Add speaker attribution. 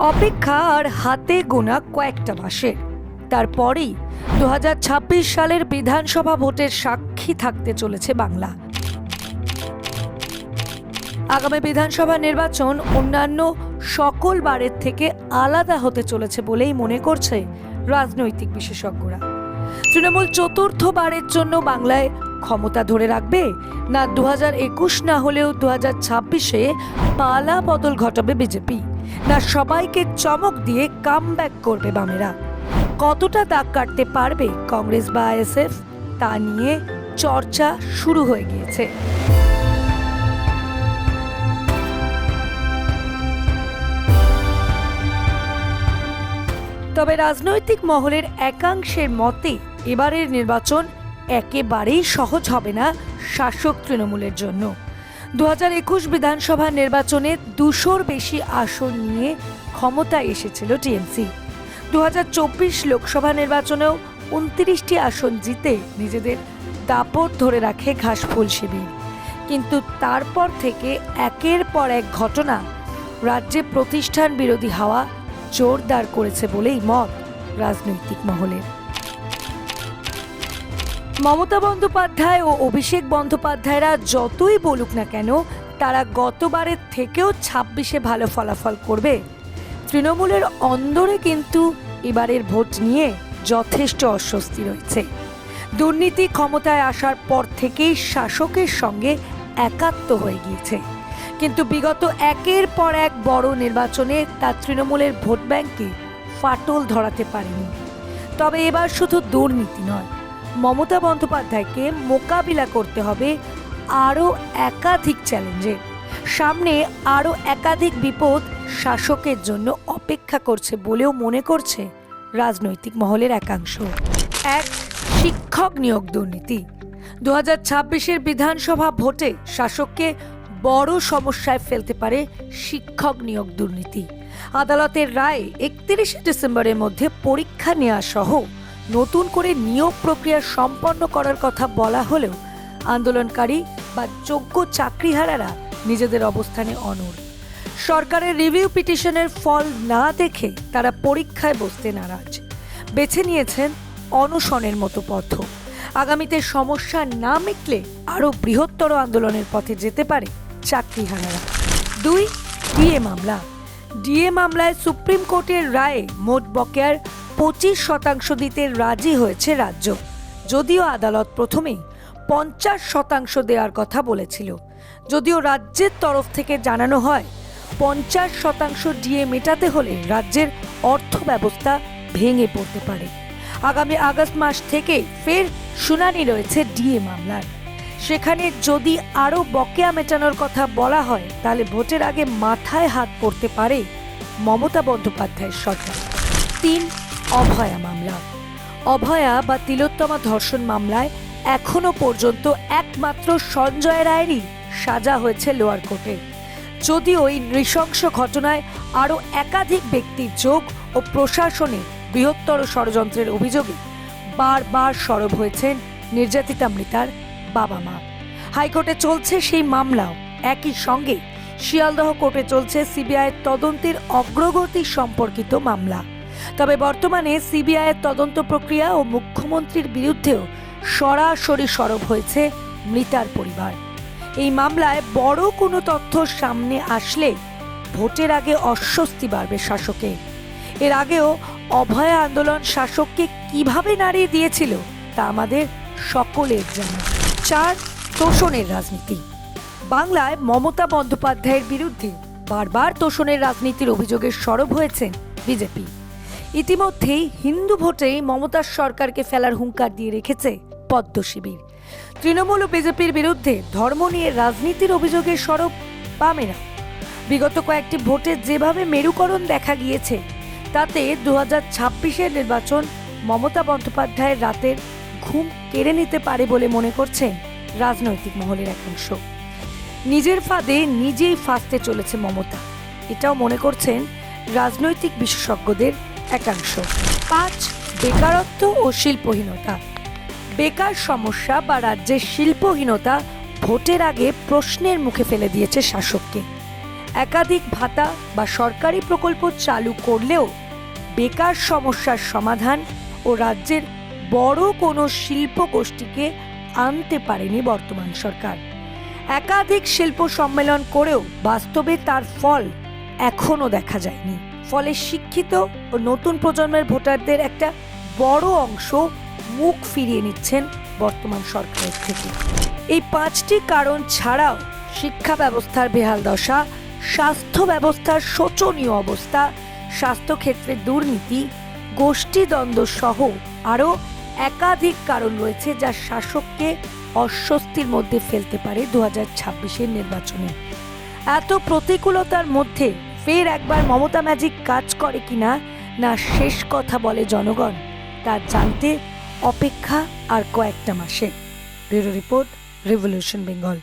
Speaker 1: অপেক্ষা আর হাতে গোনা কয়েকটা মাসের, তারপরেই 2026 সালের বিধানসভা ভোটের সাক্ষী থাকতে চলেছে বাংলা। আগামী বিধানসভা নির্বাচন অন্যান্য সকল বারের থেকে আলাদা হতে চলেছে বলেই মনে করছে রাজনৈতিক বিশেষজ্ঞরা। তৃণমূল চতুর্থবারের জন্য বাংলায় ক্ষমতা ধরে রাখবে, না 2021 না হলেও 2026-এ পালা বদল ঘটাবে বিজেপি, না সবাইকে চমক দিয়ে কামব্যাক করবে বামেরা? কতটা দাগ কাটতে পারবে কংগ্রেস বা আইএসএফ, তা নিয়ে চর্চা শুরু হয়ে গিয়েছে। তবে রাজনৈতিক মহলের একাংশের মতে এবারের নির্বাচন একেবারেই সহজ হবে না শাসক তৃণমূলের জন্য। 2021 বিধানসভা নির্বাচনে 200-র বেশি আসন নিয়ে ক্ষমতায় এসেছিল টিএমসি। 2024 লোকসভা নির্বাচনেও 29টি আসন জিতে নিজেদের দাপট ধরে রাখে ঘাসফুল শিবির। কিন্তু তারপর থেকে একের পর এক ঘটনা রাজ্যে প্রতিষ্ঠান বিরোধী হাওয়া জোরদার করেছে বলেই মত রাজনৈতিক মহলের। মমতা বন্দ্যোপাধ্যায় ও অভিষেক বন্দ্যোপাধ্যায়রা যতই বলুক না কেন, তারা গতবারের থেকেও 26-এ ভালো ফলাফল করবে। তৃণমূলের অন্দরে কিন্তু এবারের ভোট নিয়ে যথেষ্ট অস্বস্তি রয়েছে। দুর্নীতি ক্ষমতায় আসার পর থেকেই শাসকের সঙ্গে একাত্ম হয়ে গিয়েছে, কিন্তু বিগত একের পর এক বড় নির্বাচনে তা তৃণমূলের ভোট ব্যাংকে ফাটল ধরাতে পারেনি। তবে এবার শুধু দুর্নীতি নয়, মমতা বন্দ্যোপাধ্যায়কে মোকাবিলা করতে হবে আরও একাধিক চ্যালেঞ্জের। সামনে আরও একাধিক বিপদ শাসকের জন্য অপেক্ষা করছে বলেও মনে করছে রাজনৈতিক মহলের একাংশ। এক, শিক্ষক নিয়োগ দুর্নীতি। 2026-এর বিধানসভা ভোটে শাসককে বড় সমস্যায় ফেলতে পারে শিক্ষক নিয়োগ দুর্নীতি। আদালতের রায়ে 31শে ডিসেম্বরের মধ্যে পরীক্ষা নেওয়া সহ নতুন করে নিয়োগ প্রক্রিয়া সম্পন্ন করার কথা বলা হলেও আন্দোলনকারী বা যোগ্য চাকরিহারারা নিজেদের অবস্থানে অনড়। সরকারের রিভিউ পিটিশনের ফল না দেখে তারা পরীক্ষায় বসতে নারাজ। বেছে নিয়েছেন অনশনের মতো পথ। আগামীতে সমস্যা না মিটলে আরও বৃহত্তর আন্দোলনের পথে যেতে পারে চাকরিহারারা। 2, ডিএ মামলা। ডিএ মামলায় সুপ্রিম কোর্টের রায়ে মোট বকেয়ার 25% দিতে রাজি হয়েছে রাজ্য। যদিও আদালত প্রথমেই 50% দেওয়ার কথা বলেছিল, যদিও রাজ্যের তরফ থেকে জানানো হয় 50% ডিএ মেটাতে হলে রাজ্যের অর্থ ব্যবস্থা ভেঙে পড়তে পারে। আগামী আগস্ট মাস থেকে ফের শুনানি রয়েছে ডিএ মামলার। সেখানে যদি আরও বকেয়া মেটানোর কথা বলা হয়, তাহলে ভোটের আগে মাথায় হাত পড়তে পারে মমতা বন্দ্যোপাধ্যায়ের সরকার। 3, অভয়া মামলা। অভয়া বা তিলোত্তমা ধর্ষণ মামলায় এখনো পর্যন্ত একমাত্র সঞ্জয় রায়েরই সাজা হয়েছে লোয়ার কোর্টে। যদিও এই নৃশংস ঘটনায় আরও একাধিক ব্যক্তির যোগ ও প্রশাসনে বৃহত্তর ষড়যন্ত্রের অভিযোগে বারবার সরব হয়েছেন নির্যাতিতা মৃতার বাবা মা। হাইকোর্টে চলছে সেই মামলাও। একই সঙ্গে শিয়ালদহ কোর্টে চলছে সিবিআইয়ের তদন্তের অগ্রগতি সম্পর্কিত মামলা। তবে বর্তমানে সিবিআইয়ের তদন্ত প্রক্রিয়া ও মুখ্যমন্ত্রীর বিরুদ্ধেও সরাসরি সরব হয়েছে মৃতার পরিবার। এই মামলায় বড় কোনো তথ্য সামনে আসলে ভোটের আগে অস্বস্তি বাড়বে শাসকের। এর আগেও অভয়া আন্দোলন শাসককে কিভাবে নাড়িয়ে দিয়েছিল তা আমাদের সকলের জানা। 4, তোষণের রাজনীতি। বাংলায় মমতা বন্দ্যোপাধ্যায়ের বিরুদ্ধে বারবার তোষণের রাজনীতির অভিযোগে সরব হয়েছেন বিজেপি। ইতিমধ্যেই হিন্দু ভোটেই মমতার সরকারকে ফেলার হুঙ্কার দিয়ে রেখেছে পদ্ম শিবির। তৃণমূল ও বিজেপির বিরুদ্ধে ধর্ম নিয়ে রাজনীতির অভিযোগে সরব বামেরা। বিগত কয়েকটি ভোটে যেভাবে মেরুকরণ দেখা গিয়েছে, তাতে 2026-এর নির্বাচন মমতা বন্দ্যোপাধ্যায়ের রাতের ঘুম কেড়ে নিতে পারে বলে মনে করছেন রাজনৈতিক মহলের একাংশ। নিজের ফাঁদে নিজেই ফাঁসতে চলেছে মমতা, এটাও মনে করছেন রাজনৈতিক বিশেষজ্ঞদের একাংশ। 5, বেকারত্ব ও শিল্পহীনতা। বেকার সমস্যা বা রাজ্যের শিল্পহীনতা ভোটের আগে প্রশ্নের মুখে ফেলে দিয়েছে শাসককে। একাধিক ভাতা বা সরকারি প্রকল্প চালু করলেও বেকার সমস্যার সমাধান ও রাজ্যের বড় কোনো শিল্প গোষ্ঠীকে আনতে পারেনি বর্তমান সরকার। একাধিক শিল্প সম্মেলন করেও বাস্তবে তার ফল এখনো দেখা যায়নি। ফলে শিক্ষিত ও নতুন প্রজন্মের ভোটারদের একটা বড় অংশ মুখ ফিরিয়ে নিচ্ছেন বর্তমান সরকারের থেকে। এই 5টি কারণ ছাড়াও শিক্ষা ব্যবস্থার বেহাল দশা, স্বাস্থ্য ব্যবস্থার শোচনীয় অবস্থা, স্বাস্থ্যক্ষেত্রে দুর্নীতি, গোষ্ঠীদ্বন্দ্ব সহ আরও একাধিক কারণ রয়েছে যা শাসককে অস্বস্তির মধ্যে ফেলতে পারে 2026-এর নির্বাচনে। এত প্রতিকূলতার মধ্যে ফের একবার মমতা ম্যাজিক কাজ করে কিনা না শেষ কথা বলে জনগণ, তা জানতে অপেক্ষা আর কয়েকটা মাসে। Bureau report, revolution Bengal.